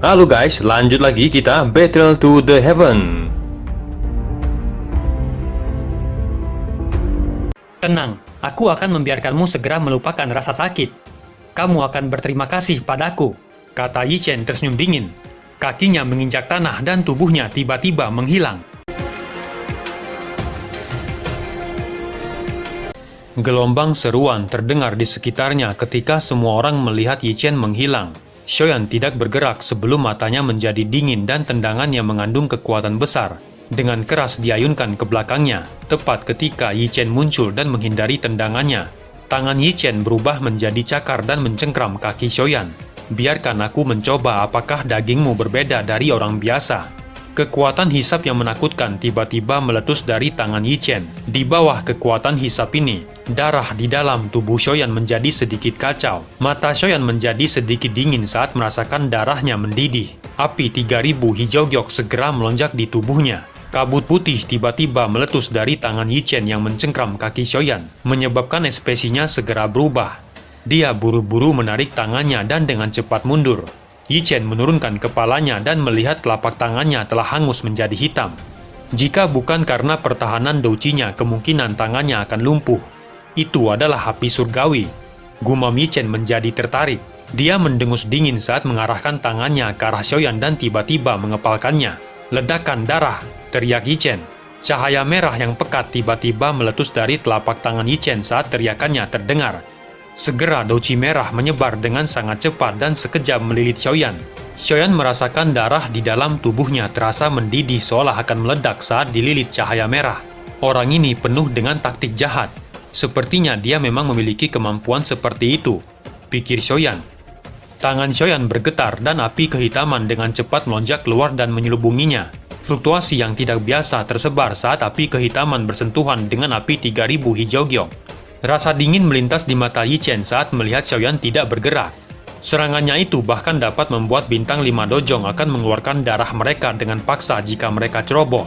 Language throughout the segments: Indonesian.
Halo guys, lanjut lagi kita Battle to the Heaven. Tenang, aku akan membiarkanmu segera melupakan rasa sakit. Kamu akan berterima kasih padaku, kata Yi Chen tersenyum dingin. Kakinya menginjak tanah dan tubuhnya tiba-tiba menghilang. Gelombang seruan terdengar di sekitarnya ketika semua orang melihat Yi Chen menghilang. Xiaoyan tidak bergerak sebelum matanya menjadi dingin dan tendangannya mengandung kekuatan besar. Dengan keras diayunkan ke belakangnya, tepat ketika Yi Chen muncul dan menghindari tendangannya. Tangan Yi Chen berubah menjadi cakar dan mencengkram kaki Xiaoyan. Biarkan aku mencoba apakah dagingmu berbeda dari orang biasa. Kekuatan hisap yang menakutkan tiba-tiba meletus dari tangan Yi Chen. Di bawah kekuatan hisap ini, darah di dalam tubuh Xiaoyan menjadi sedikit kacau. Mata Xiaoyan menjadi sedikit dingin saat merasakan darahnya mendidih. Api 3000 hijau giok segera melonjak di tubuhnya. Kabut putih tiba-tiba meletus dari tangan Yi Chen yang mencengkram kaki Xiaoyan, menyebabkan ekspresinya segera berubah. Dia buru-buru menarik tangannya dan dengan cepat mundur. Yi Chen menurunkan kepalanya dan melihat telapak tangannya telah hangus menjadi hitam. Jika bukan karena pertahanan doucinya, kemungkinan tangannya akan lumpuh. Itu adalah api surgawi. Gumam Yi Chen menjadi tertarik. Dia mendengus dingin saat mengarahkan tangannya ke arah Xiaoyan dan tiba-tiba mengepalkannya. Ledakan darah, teriak Yi Chen. Cahaya merah yang pekat tiba-tiba meletus dari telapak tangan Yi Chen saat teriakannya terdengar. Segera douci merah menyebar dengan sangat cepat dan sekejap melilit Xiaoyan. Xiaoyan merasakan darah di dalam tubuhnya terasa mendidih seolah akan meledak saat dililit cahaya merah. Orang ini penuh dengan taktik jahat. Sepertinya dia memang memiliki kemampuan seperti itu, pikir Xiaoyan. Tangan Xiaoyan bergetar dan api kehitaman dengan cepat melonjak keluar dan menyelubunginya. Fluktuasi yang tidak biasa tersebar saat api kehitaman bersentuhan dengan api 3000 hijau giok. Rasa dingin melintas di mata Yi Chen saat melihat Xiaoyan tidak bergerak. Serangannya itu bahkan dapat membuat bintang 5 dojong akan mengeluarkan darah mereka dengan paksa jika mereka ceroboh.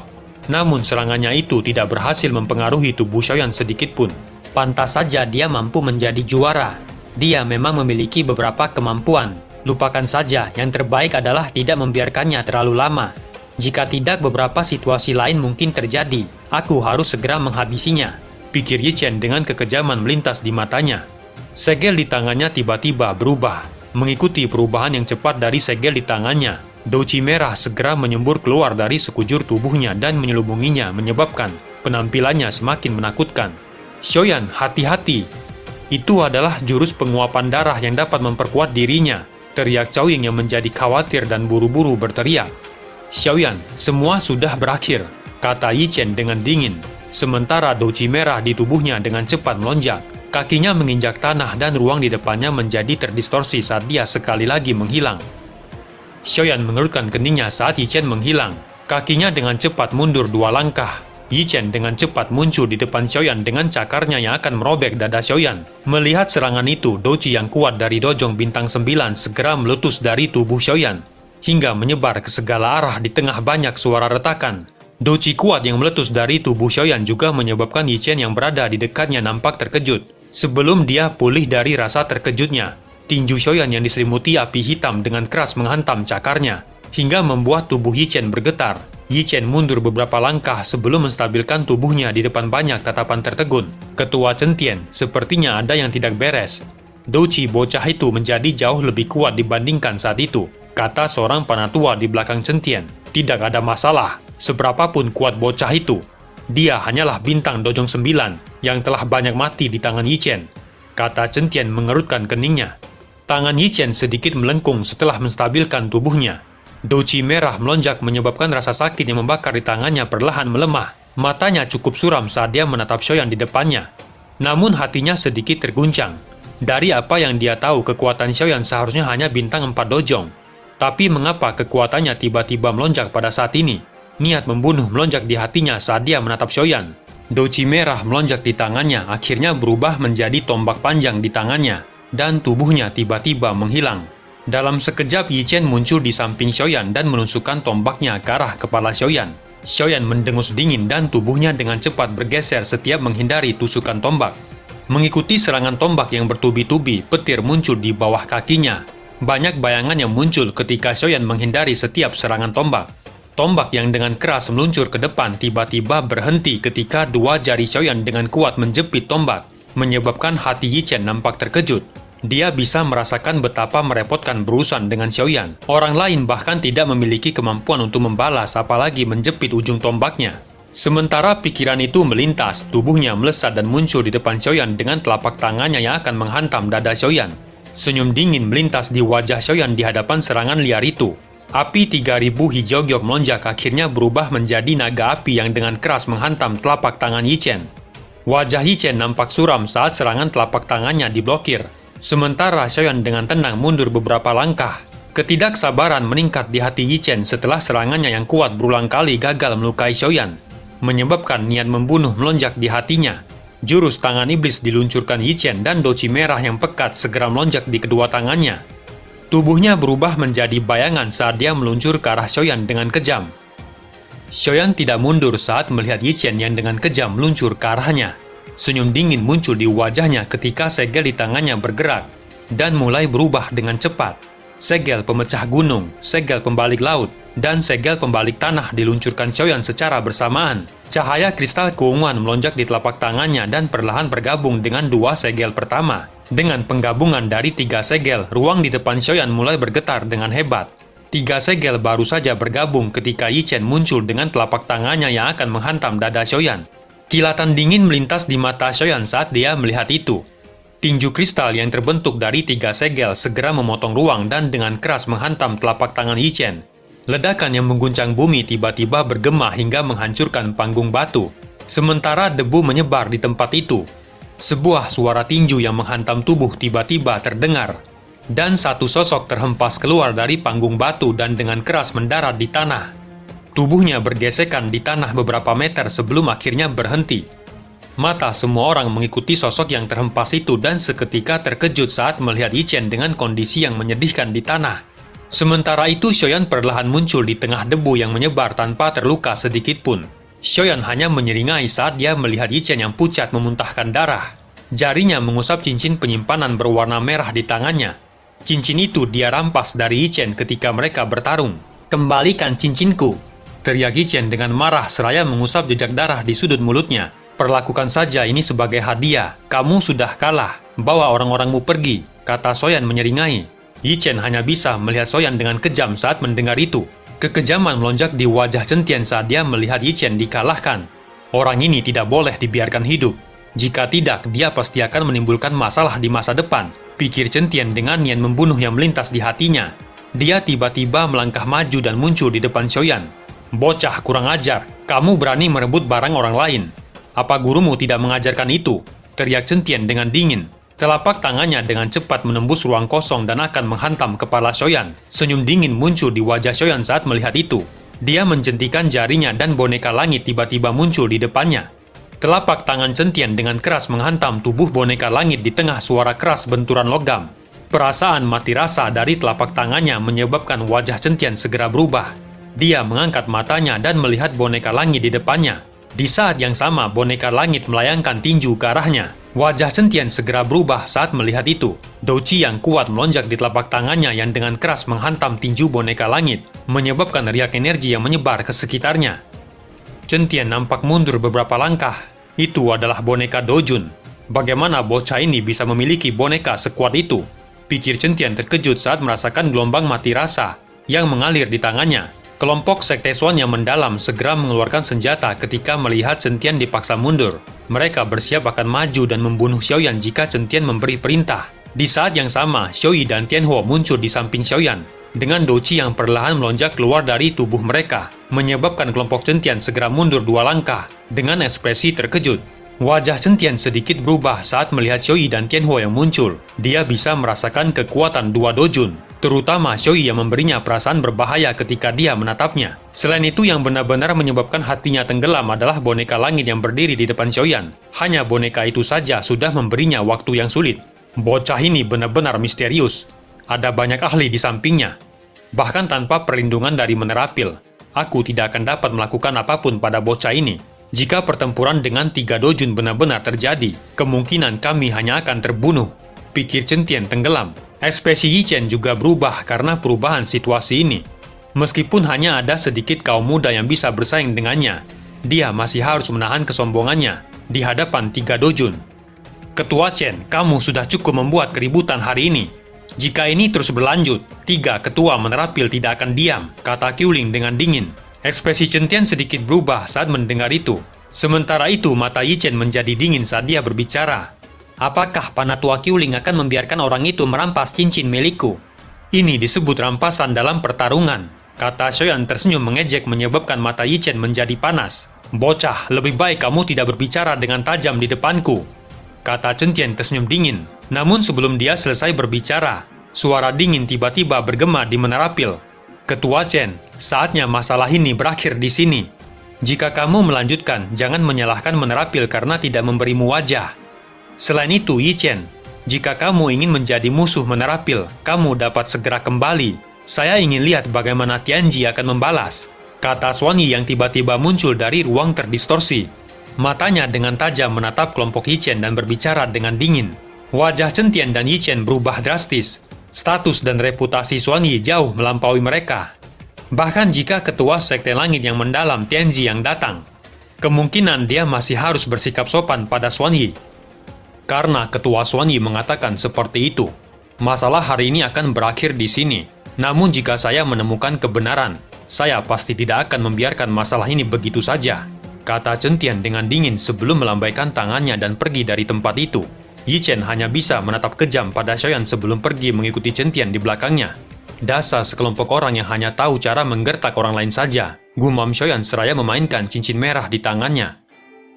Namun serangannya itu tidak berhasil mempengaruhi tubuh Xiaoyan sedikitpun. Pantas saja dia mampu menjadi juara. Dia memang memiliki beberapa kemampuan. Lupakan saja, yang terbaik adalah tidak membiarkannya terlalu lama. Jika tidak, beberapa situasi lain mungkin terjadi. Aku harus segera menghabisinya, pikir Yi Chen dengan kekejaman melintas di matanya. Segel di tangannya tiba-tiba berubah. Mengikuti perubahan yang cepat dari segel di tangannya, douci merah segera menyembur keluar dari sekujur tubuhnya dan menyelubunginya, menyebabkan penampilannya semakin menakutkan. Xiaoyan, hati-hati! Itu adalah jurus penguapan darah yang dapat memperkuat dirinya, teriak Cao Ying yang menjadi khawatir dan buru-buru berteriak. Xiaoyan, semua sudah berakhir, kata Yi Chen dengan dingin. Sementara douci merah di tubuhnya dengan cepat melonjak. Kakinya menginjak tanah dan ruang di depannya menjadi terdistorsi saat dia sekali lagi menghilang. Xiaoyan mengerutkan keningnya saat Yi Chen menghilang. Kakinya dengan cepat mundur 2 langkah. Yi Chen dengan cepat muncul di depan Xiaoyan dengan cakarnya yang akan merobek dada Xiaoyan. Melihat serangan itu, douci yang kuat dari dojong bintang 9 segera meletus dari tubuh Xiaoyan, hingga menyebar ke segala arah di tengah banyak suara retakan. Douci kuat yang meletus dari tubuh Xiaoyan juga menyebabkan Yi Chen yang berada di dekatnya nampak terkejut. Sebelum dia pulih dari rasa terkejutnya, tinju Xiaoyan yang diselimuti api hitam dengan keras menghantam cakarnya, hingga membuat tubuh Yi Chen bergetar. Yi Chen mundur beberapa langkah sebelum menstabilkan tubuhnya di depan banyak tatapan tertegun. Ketua Chen Tian, sepertinya ada yang tidak beres. Douci bocah itu menjadi jauh lebih kuat dibandingkan saat itu, kata seorang panatua di belakang Chen Tian. Tidak ada masalah. Seberapapun kuat bocah itu, dia hanyalah bintang dojong 9 yang telah banyak mati di tangan Yi Chen, kata Chen Tian mengerutkan keningnya. Tangan Yi Chen sedikit melengkung setelah menstabilkan tubuhnya. Douci merah melonjak menyebabkan rasa sakit yang membakar di tangannya perlahan melemah. Matanya cukup suram saat dia menatap Xiaoyan di depannya. Namun hatinya sedikit terguncang. Dari apa yang dia tahu, kekuatan Xiaoyan seharusnya hanya bintang 4 dojong. Tapi mengapa kekuatannya tiba-tiba melonjak pada saat ini? Niat membunuh melonjak di hatinya saat dia menatap Xiaoyan. Douci merah melonjak di tangannya akhirnya berubah menjadi tombak panjang di tangannya, dan tubuhnya tiba-tiba menghilang. Dalam sekejap Yi Chen muncul di samping Xiaoyan dan menusukkan tombaknya ke arah kepala Xiaoyan. Xiaoyan mendengus dingin dan tubuhnya dengan cepat bergeser setiap menghindari tusukan tombak. Mengikuti serangan tombak yang bertubi-tubi, petir muncul di bawah kakinya. Banyak bayangan yang muncul ketika Xiaoyan menghindari setiap serangan tombak. Tombak yang dengan keras meluncur ke depan tiba-tiba berhenti ketika dua jari Xiaoyan dengan kuat menjepit tombak, menyebabkan hati Yi Chen nampak terkejut. Dia bisa merasakan betapa merepotkan berurusan dengan Xiaoyan. Orang lain bahkan tidak memiliki kemampuan untuk membalas apalagi menjepit ujung tombaknya. Sementara pikiran itu melintas, tubuhnya melesat dan muncul di depan Xiaoyan dengan telapak tangannya yang akan menghantam dada Xiaoyan. Senyum dingin melintas di wajah Xiaoyan di hadapan serangan liar itu. Api 3000 hijau giok melonjak akhirnya berubah menjadi naga api yang dengan keras menghantam telapak tangan Yi Chen. Wajah Yi Chen nampak suram saat serangan telapak tangannya diblokir. Sementara Xiaoyan dengan tenang mundur beberapa langkah. Ketidaksabaran meningkat di hati Yi Chen setelah serangannya yang kuat berulang kali gagal melukai Xiaoyan, menyebabkan niat membunuh melonjak di hatinya. Jurus tangan iblis diluncurkan Yi Chen dan doci merah yang pekat segera melonjak di kedua tangannya. Tubuhnya berubah menjadi bayangan saat dia meluncur ke arah Xiaoyan dengan kejam. Xiaoyan tidak mundur saat melihat Yi Chen yang dengan kejam meluncur ke arahnya. Senyum dingin muncul di wajahnya ketika segel di tangannya bergerak dan mulai berubah dengan cepat. Segel pemecah gunung, segel pembalik laut, dan segel pembalik tanah diluncurkan Xiaoyan secara bersamaan. Cahaya kristal keunguan melonjak di telapak tangannya dan perlahan bergabung dengan dua segel pertama. Dengan penggabungan dari 3 segel, ruang di depan Xiaoyan mulai bergetar dengan hebat. 3 segel baru saja bergabung ketika Yi Chen muncul dengan telapak tangannya yang akan menghantam dada Xiaoyan. Kilatan dingin melintas di mata Xiaoyan saat dia melihat itu. Tinju kristal yang terbentuk dari 3 segel segera memotong ruang dan dengan keras menghantam telapak tangan Yi Chen. Ledakan yang mengguncang bumi tiba-tiba bergema hingga menghancurkan panggung batu. Sementara debu menyebar di tempat itu. Sebuah suara tinju yang menghantam tubuh tiba-tiba terdengar. Dan satu sosok terhempas keluar dari panggung batu dan dengan keras mendarat di tanah. Tubuhnya bergesekan di tanah beberapa meter sebelum akhirnya berhenti. Mata semua orang mengikuti sosok yang terhempas itu dan seketika terkejut saat melihat Yi Chen dengan kondisi yang menyedihkan di tanah. Sementara itu Xiaoyan perlahan muncul di tengah debu yang menyebar tanpa terluka sedikit pun. Xiaoyan hanya menyeringai saat dia melihat Yi Chen yang pucat memuntahkan darah. Jarinya mengusap cincin penyimpanan berwarna merah di tangannya. Cincin itu dia rampas dari Yi Chen ketika mereka bertarung. "Kembalikan cincinku!" teriak Yi Chen dengan marah seraya mengusap jejak darah di sudut mulutnya. "Perlakukan saja ini sebagai hadiah. Kamu sudah kalah. Bawa orang-orangmu pergi," kata Xiaoyan menyeringai. Yi Chen hanya bisa melihat Xiaoyan dengan kejam saat mendengar itu. Kekejaman melonjak di wajah Chen Tian saat dia melihat Yi Chen dikalahkan. Orang ini tidak boleh dibiarkan hidup. Jika tidak, dia pasti akan menimbulkan masalah di masa depan, pikir Chen Tian dengan niat membunuh yang melintas di hatinya. Dia tiba-tiba melangkah maju dan muncul di depan Xiaoyan. "Bocah kurang ajar, kamu berani merebut barang orang lain. Apa gurumu tidak mengajarkan itu?" teriak Chen Tian dengan dingin. Telapak tangannya dengan cepat menembus ruang kosong dan akan menghantam kepala Xiaoyan. Senyum dingin muncul di wajah Xiaoyan saat melihat itu. Dia menjentikan jarinya dan boneka langit tiba-tiba muncul di depannya. Telapak tangan Chen Tian dengan keras menghantam tubuh boneka langit di tengah suara keras benturan logam. Perasaan mati rasa dari telapak tangannya menyebabkan wajah Chen Tian segera berubah. Dia mengangkat matanya dan melihat boneka langit di depannya. Di saat yang sama, boneka langit melayangkan tinju ke arahnya. Wajah Chen Tian segera berubah saat melihat itu. Douci yang kuat melonjak di telapak tangannya yang dengan keras menghantam tinju boneka langit, menyebabkan riak energi yang menyebar ke sekitarnya. Chen Tian nampak mundur beberapa langkah. Itu adalah boneka Dojun. Bagaimana bocah ini bisa memiliki boneka sekuat itu? Pikir Chen Tian terkejut saat merasakan gelombang mati rasa yang mengalir di tangannya. Kelompok Sekte Xuan yang mendalam segera mengeluarkan senjata ketika melihat Chen Tian dipaksa mundur. Mereka bersiap akan maju dan membunuh Xiaoyan jika Chen Tian memberi perintah. Di saat yang sama, Xiaoyi dan Tianhuo muncul di samping Xiaoyan, dengan douci yang perlahan melonjak keluar dari tubuh mereka, menyebabkan kelompok Chen Tian segera mundur 2 langkah, dengan ekspresi terkejut. Wajah Chen Tian sedikit berubah saat melihat Xiaoyi dan Tianhuo yang muncul. Dia bisa merasakan kekuatan 2 Dojun, terutama Xiaoyi yang memberinya perasaan berbahaya ketika dia menatapnya. Selain itu, yang benar-benar menyebabkan hatinya tenggelam adalah boneka langit yang berdiri di depan Xiaoyan. Hanya boneka itu saja sudah memberinya waktu yang sulit. Bocah ini benar-benar misterius. Ada banyak ahli di sampingnya. Bahkan tanpa perlindungan dari Menerapil, aku tidak akan dapat melakukan apapun pada bocah ini. Jika pertempuran dengan 3 Dojun benar-benar terjadi, kemungkinan kami hanya akan terbunuh, pikir Chen Tian tenggelam. Ekspresi Yi Chen juga berubah karena perubahan situasi ini. Meskipun hanya ada sedikit kaum muda yang bisa bersaing dengannya, dia masih harus menahan kesombongannya di hadapan 3 dojun. Ketua Chen, kamu sudah cukup membuat keributan hari ini. Jika ini terus berlanjut, 3 ketua menerapil tidak akan diam, kata Qiuling dengan dingin. Ekspresi Chen Tian sedikit berubah saat mendengar itu. Sementara itu, mata Yi Chen menjadi dingin saat dia berbicara. Apakah Panatua Qiuling akan membiarkan orang itu merampas cincin milikku? Ini disebut rampasan dalam pertarungan, kata Xiaoyan tersenyum mengejek menyebabkan mata Yi Chen menjadi panas. Bocah, lebih baik kamu tidak berbicara dengan tajam di depanku, kata Chen Tian tersenyum dingin. Namun sebelum dia selesai berbicara, suara dingin tiba-tiba bergema di menara pil. Ketua Chen, saatnya masalah ini berakhir di sini. Jika kamu melanjutkan, jangan menyalahkan menara pil karena tidak memberimu wajah. Selain itu, Yi Chen, jika kamu ingin menjadi musuh menara pil, kamu dapat segera kembali. Saya ingin lihat bagaimana Tianji akan membalas, kata Xuan Yi yang tiba-tiba muncul dari ruang terdistorsi. Matanya dengan tajam menatap kelompok Yi Chen dan berbicara dengan dingin. Wajah Chen Tian dan Yi Chen berubah drastis. Status dan reputasi Xuan Yi jauh melampaui mereka. Bahkan jika ketua Sekte Langit yang mendalam Tianji yang datang, kemungkinan dia masih harus bersikap sopan pada Xuan Yi. Karena ketua Xuan Yi mengatakan seperti itu, masalah hari ini akan berakhir di sini. Namun jika saya menemukan kebenaran, saya pasti tidak akan membiarkan masalah ini begitu saja, kata Chen Tian dengan dingin sebelum melambaikan tangannya dan pergi dari tempat itu. Yi Chen hanya bisa menatap kejam pada Xiaoyan sebelum pergi mengikuti Chen Tian di belakangnya. Dasar sekelompok orang yang hanya tahu cara menggertak orang lain saja, gumam Xiaoyan seraya memainkan cincin merah di tangannya.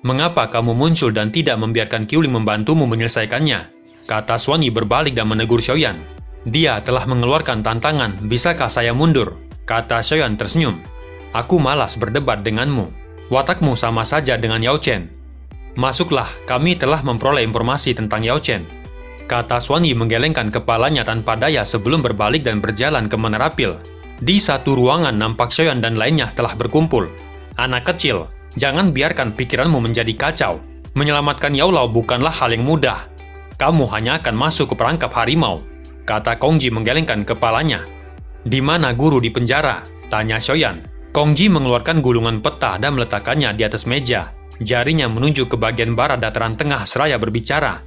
Mengapa kamu muncul dan tidak membiarkan Qiuling membantumu menyelesaikannya? Kata Xuan Yi berbalik dan menegur Xiaoyan. Dia telah mengeluarkan tantangan, bisakah saya mundur? Kata Xiaoyan tersenyum. Aku malas berdebat denganmu. Watakmu sama saja dengan Yao Chen. Masuklah, kami telah memperoleh informasi tentang Yao Chen, kata Xuan Yi menggelengkan kepalanya tanpa daya sebelum berbalik dan berjalan ke menara pil. Di satu ruangan nampak Xiaoyan dan lainnya telah berkumpul. Anak kecil, jangan biarkan pikiranmu menjadi kacau. Menyelamatkan Yao Lao bukanlah hal yang mudah. Kamu hanya akan masuk ke perangkap harimau, kata Kongji menggelengkan kepalanya. Di mana guru di penjara? Tanya Xiaoyan. Kongji mengeluarkan gulungan peta dan meletakkannya di atas meja. Jarinya menunjuk ke bagian barat dataran tengah seraya berbicara.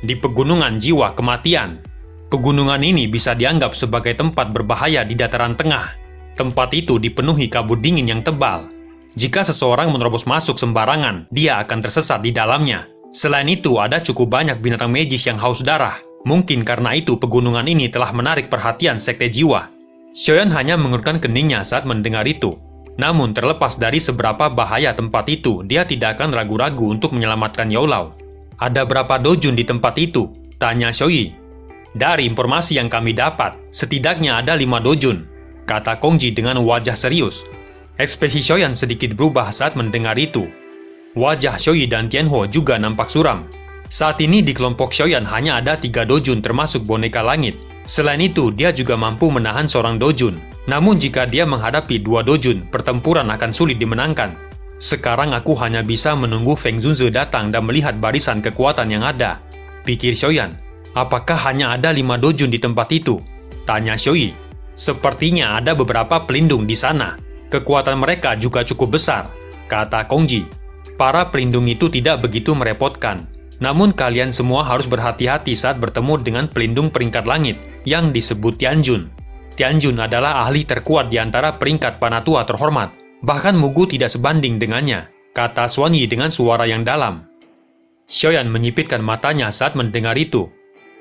Di pegunungan jiwa kematian. Pegunungan ini bisa dianggap sebagai tempat berbahaya di dataran tengah. Tempat itu dipenuhi kabut dingin yang tebal. Jika seseorang menerobos masuk sembarangan, dia akan tersesat di dalamnya. Selain itu, ada cukup banyak binatang magis yang haus darah. Mungkin karena itu pegunungan ini telah menarik perhatian sekte jiwa. Xiaoyan hanya mengerutkan keningnya saat mendengar itu. Namun terlepas dari seberapa bahaya tempat itu, dia tidak akan ragu-ragu untuk menyelamatkan Yao Lao. Ada berapa dojun di tempat itu? Tanya Xiaoyi. Dari informasi yang kami dapat, setidaknya ada 5 dojun, kata Kongji dengan wajah serius. Ekspresi Xiaoyan sedikit berubah saat mendengar itu. Wajah Xiaoyi dan Tianhuo juga nampak suram. Saat ini di kelompok Xiaoyan hanya ada 3 dojun termasuk boneka langit. Selain itu, dia juga mampu menahan seorang dojun. Namun jika dia menghadapi 2 dojun, pertempuran akan sulit dimenangkan. Sekarang aku hanya bisa menunggu Feng Zunze datang dan melihat barisan kekuatan yang ada, pikir Xiaoyan. Apakah hanya ada 5 dojun di tempat itu? Tanya Xiaoyi. Sepertinya ada beberapa pelindung di sana. Kekuatan mereka juga cukup besar, kata Kongji. Para pelindung itu tidak begitu merepotkan. Namun kalian semua harus berhati-hati saat bertemu dengan pelindung peringkat langit yang disebut Tianjun. Tianjun adalah ahli terkuat di antara peringkat Panatua terhormat. Bahkan Mugu tidak sebanding dengannya, kata Xuan Yi dengan suara yang dalam. Xiaoyan menyipitkan matanya saat mendengar itu.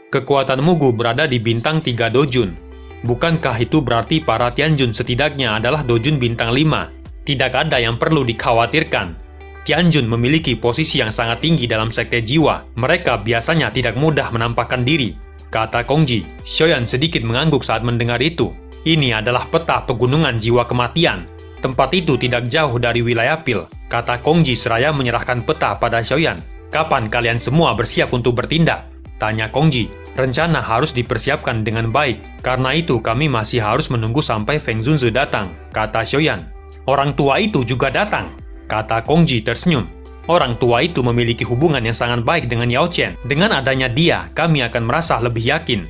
Kekuatan Mugu berada di bintang 3 dojun. Bukankah itu berarti para Tianjun setidaknya adalah dojun bintang 5? Tidak ada yang perlu dikhawatirkan. Tianjun memiliki posisi yang sangat tinggi dalam sekte jiwa. Mereka biasanya tidak mudah menampakkan diri, kata Kongji. Xiaoyan sedikit mengangguk saat mendengar itu. Ini adalah peta pegunungan jiwa kematian. Tempat itu tidak jauh dari wilayah Pil, kata Kongji seraya menyerahkan peta pada Xiaoyan. Kapan kalian semua bersiap untuk bertindak? Tanya Kongji. Rencana harus dipersiapkan dengan baik. Karena itu kami masih harus menunggu sampai Feng Zunze datang, kata Xiaoyan. Orang tua itu juga datang, kata Kongji tersenyum. Orang tua itu memiliki hubungan yang sangat baik dengan Yao Chen. Dengan adanya dia, kami akan merasa lebih yakin.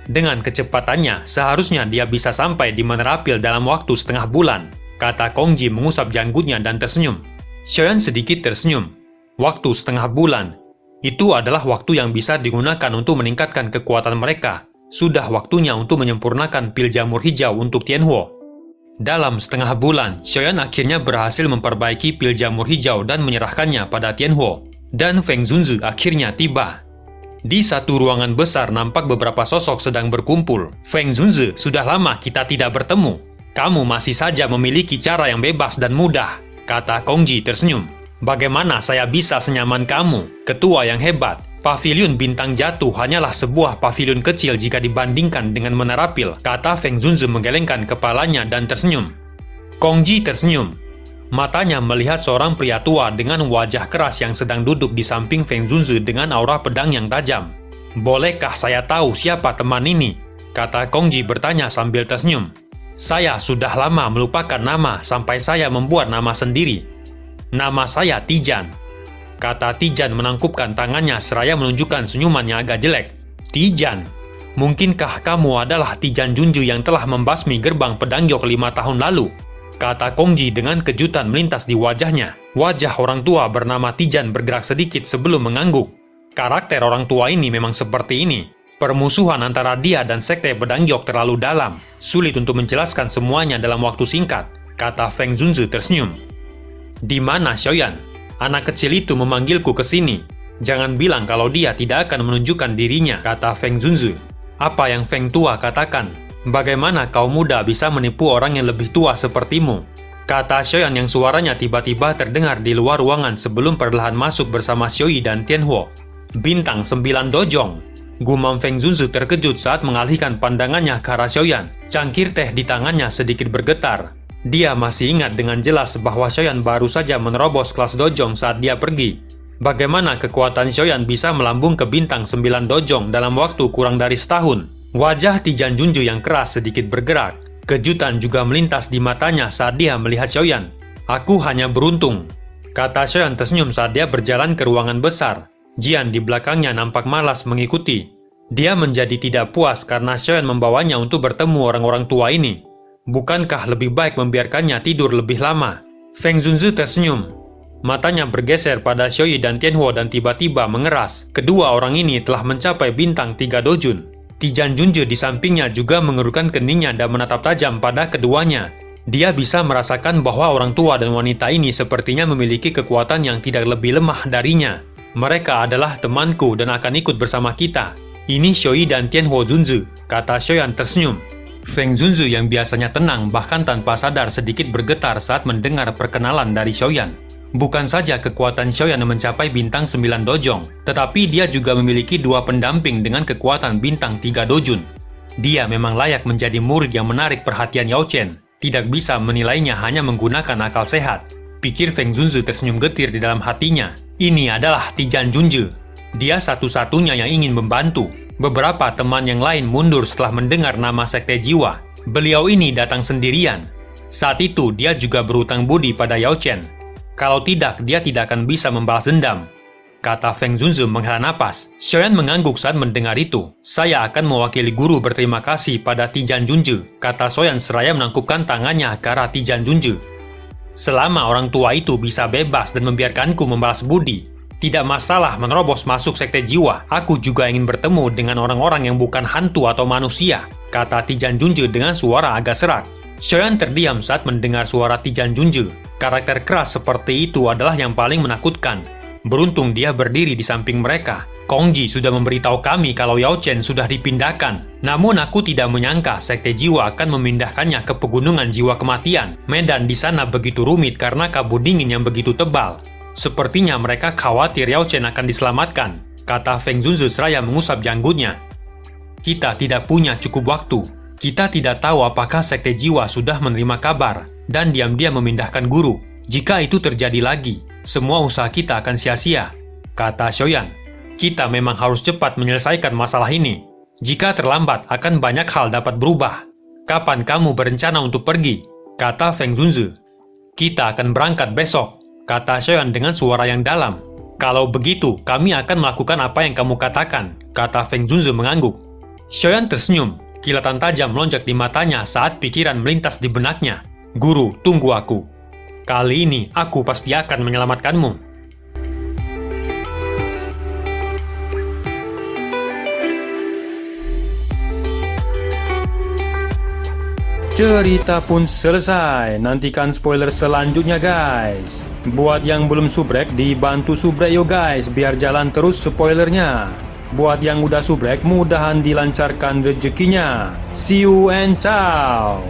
Dengan kecepatannya, seharusnya dia bisa sampai di Menerapil dalam waktu setengah bulan, kata Kong Ji mengusap janggutnya dan tersenyum. Xiaoyan sedikit tersenyum. Waktu setengah bulan. Itu adalah waktu yang bisa digunakan untuk meningkatkan kekuatan mereka. Sudah waktunya untuk menyempurnakan pil jamur hijau untuk Tianhuo. Dalam setengah bulan, Xiaoyan akhirnya berhasil memperbaiki pil jamur hijau dan menyerahkannya pada Tianhuo. Dan Feng Zunzi akhirnya tiba. Di satu ruangan besar nampak beberapa sosok sedang berkumpul. Feng Zunzi, sudah lama kita tidak bertemu. Kamu masih saja memiliki cara yang bebas dan mudah, kata Kong Ji tersenyum. Bagaimana saya bisa senyaman kamu, ketua yang hebat? Paviliun Bintang Jatuh hanyalah sebuah paviliun kecil jika dibandingkan dengan Menerapil, kata Feng Zunzi menggelengkan kepalanya dan tersenyum. Kong Ji tersenyum. Matanya melihat seorang pria tua dengan wajah keras yang sedang duduk di samping Feng Zunzi dengan aura pedang yang tajam. Bolehkah saya tahu siapa teman ini? Kata Kong Ji bertanya sambil tersenyum. Saya sudah lama melupakan nama sampai saya membuat nama sendiri. Nama saya Tijan. Kata Tijan menangkupkan tangannya seraya menunjukkan senyuman yang agak jelek. Tijan, mungkinkah kamu adalah Tijan Junju yang telah membasmi gerbang pedang Yok 5 tahun lalu? Kata Kong Ji dengan kejutan melintas di wajahnya. Wajah orang tua bernama Tijan bergerak sedikit sebelum mengangguk. Karakter orang tua ini memang seperti ini. Permusuhan antara dia dan sekte pedang Yok terlalu dalam. Sulit untuk menjelaskan semuanya dalam waktu singkat, kata Feng Zunzi tersenyum. Di mana Xiaoyan? Anak kecil itu memanggilku ke sini. Jangan bilang kalau dia tidak akan menunjukkan dirinya, kata Feng Zunzi. Apa yang Feng tua katakan? Bagaimana kaum muda bisa menipu orang yang lebih tua sepertimu? Kata Xiaoyan yang suaranya tiba-tiba terdengar di luar ruangan sebelum perlahan masuk bersama Xiaoyi dan Tianhuo. Bintang 9 Dojong. Gumam Feng Zunzi terkejut saat mengalihkan pandangannya ke arah Xiaoyan. Cangkir teh di tangannya sedikit bergetar. Dia masih ingat dengan jelas bahwa Xiaoyan baru saja menerobos kelas Dojong saat dia pergi. Bagaimana kekuatan Xiaoyan bisa melambung ke bintang 9 Dojong dalam waktu kurang dari setahun? Wajah Tijan Junju yang keras sedikit bergerak. Kejutan juga melintas di matanya saat dia melihat Xiaoyan. Aku hanya beruntung, kata Xiaoyan tersenyum saat dia berjalan ke ruangan besar. Jian di belakangnya nampak malas mengikuti. Dia menjadi tidak puas karena Xiaoyan membawanya untuk bertemu orang-orang tua ini. Bukankah lebih baik membiarkannya tidur lebih lama? Feng Zunzi tersenyum. Matanya bergeser pada Xiaoyi dan Tianhuo dan tiba-tiba mengeras. Kedua orang ini telah mencapai bintang 3 Dojun. Tijan Junju di sampingnya juga mengerutkan keningnya dan menatap tajam pada keduanya. Dia bisa merasakan bahwa orang tua dan wanita ini sepertinya memiliki kekuatan yang tidak lebih lemah darinya. Mereka adalah temanku dan akan ikut bersama kita. Ini Xiaoyi dan Tianhuo Zunzi, kata Xiaoyan tersenyum. Feng Zunzi yang biasanya tenang bahkan tanpa sadar sedikit bergetar saat mendengar perkenalan dari Xiaoyan. Bukan saja kekuatan Xiaoyan mencapai bintang 9 Dojong, tetapi dia juga memiliki 2 pendamping dengan kekuatan bintang 3 Dojun. Dia memang layak menjadi murid yang menarik perhatian Yao Chen. Tidak bisa menilainya hanya menggunakan akal sehat. Pikir Feng Zunzi tersenyum getir di dalam hatinya. Ini adalah Tijan Junju. Dia satu-satunya yang ingin membantu. Beberapa teman yang lain mundur setelah mendengar nama sekte jiwa. Beliau ini datang sendirian. Saat itu dia juga berhutang budi pada Yao Chen. Kalau tidak, dia tidak akan bisa membalas dendam, kata Feng Zunzi menghela napas. Xiaoyan mengangguk saat mendengar itu. Saya akan mewakili guru berterima kasih pada Tijan Junju, kata Xiaoyan seraya menangkupkan tangannya ke arah Tijan Junju. Selama orang tua itu bisa bebas dan membiarkanku membalas budi, tidak masalah menerobos masuk sekte jiwa. Aku juga ingin bertemu dengan orang-orang yang bukan hantu atau manusia, kata Tijan Junju dengan suara agak serak. Xiaoyan terdiam saat mendengar suara Tijan Junju. Karakter keras seperti itu adalah yang paling menakutkan. Beruntung dia berdiri di samping mereka. Kong Ji sudah memberitahu kami kalau Yao Chen sudah dipindahkan. Namun aku tidak menyangka sekte jiwa akan memindahkannya ke pegunungan jiwa kematian. Medan di sana begitu rumit karena kabut dingin yang begitu tebal. Sepertinya mereka khawatir Yao Chen akan diselamatkan, kata Feng Zunzi seraya mengusap janggutnya. Kita tidak punya cukup waktu. Kita tidak tahu apakah sekte jiwa sudah menerima kabar dan diam-diam memindahkan guru. Jika itu terjadi lagi, semua usaha kita akan sia-sia, kata Xiaoyan. Kita memang harus cepat menyelesaikan masalah ini. Jika terlambat, akan banyak hal dapat berubah. Kapan kamu berencana untuk pergi? Kata Feng Zunzi. Kita akan berangkat besok. kata Xiaoyan dengan suara yang dalam. Kalau begitu, kami akan melakukan apa yang kamu katakan, kata Feng Zunzi mengangguk. Xiaoyan tersenyum, kilatan tajam melonjak di matanya saat pikiran melintas di benaknya. Guru, tunggu aku. Kali ini, aku pasti akan menyelamatkanmu. Cerita pun selesai. Nantikan spoiler selanjutnya guys. Buat yang belum subrek, dibantu subrek yo guys, biar jalan terus spoilernya. Buat yang udah subrek, mudahan dilancarkan rezekinya. See you and ciao.